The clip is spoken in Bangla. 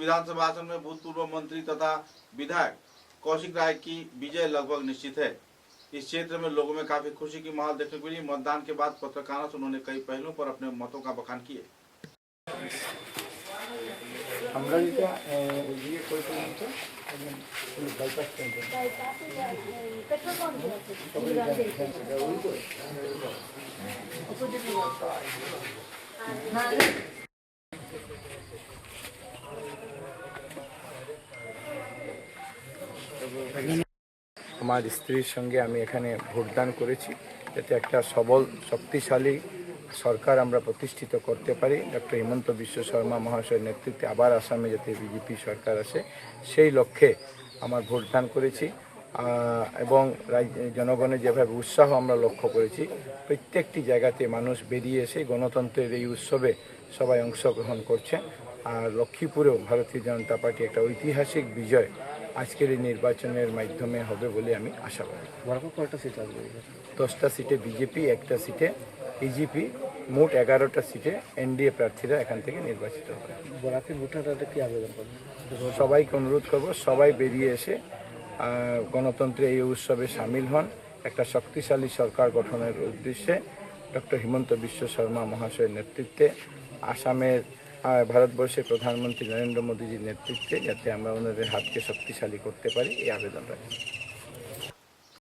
विधानसभा आसन में भूतपूर्व मंत्री तथा विधायक कौशिक राय की विजय लगभग निश्चित है। इस क्षेत्र में लोगों में काफी खुशी की माहौल देखने को मिली। मतदान के बाद पत्रकारों से उन्होंने कई पहलुओं पर अपने मतों का बखान किए। আমার স্ত্রীর সঙ্গে আমি এখানে ভোটদান করেছি, যাতে একটা সবল শক্তিশালী সরকার আমরা প্রতিষ্ঠিত করতে পারি। ডক্টর হিমন্ত বিশ্ব শর্মা মহাশয়ের নেতৃত্বে আবার আসামে যাতে বিজেপি সরকার আসে, সেই লক্ষ্যে আমার ভোটদান করেছি। এবং জনগণের যেভাবে উৎসাহ আমরা লক্ষ্য করেছি, প্রত্যেকটি জায়গাতে মানুষ বেরিয়ে এসে গণতন্ত্রের এই উৎসবে সবাই অংশগ্রহণ করছে। আর লক্ষ্মীপুরেও ভারতীয় জনতা পার্টি একটা ঐতিহাসিক বিজয় আজকের এই নির্বাচনের মাধ্যমে হবে বলে আমি আশাবাদী। কয়টা সিট আসবে? 10টা সিটে বিজেপি, একটা সিটে বিজেপি, মোট 11টা সিটে এনডিএ প্রার্থীরা এখান থেকে নির্বাচিত হবে। বরাকি ভোটাররা কি আবেদন করবে? সবাইকে অনুরোধ করব, সবাই বেরিয়ে এসে গণতন্ত্রের এই উৎসবে সামিল হন। একটা শক্তিশালী সরকার গঠনের উদ্দেশ্যে ডক্টর হিমন্ত বিশ্ব শর্মা মহাশয়ের নেতৃত্বে আসামের ভারতবর্ষের প্রধানমন্ত্রী নরেন্দ্র মোদীজির নেতৃত্বে যাতে আমরা ওনাদের হাতকে শক্তিশালী করতে পারি, এই আবেদন রাখি।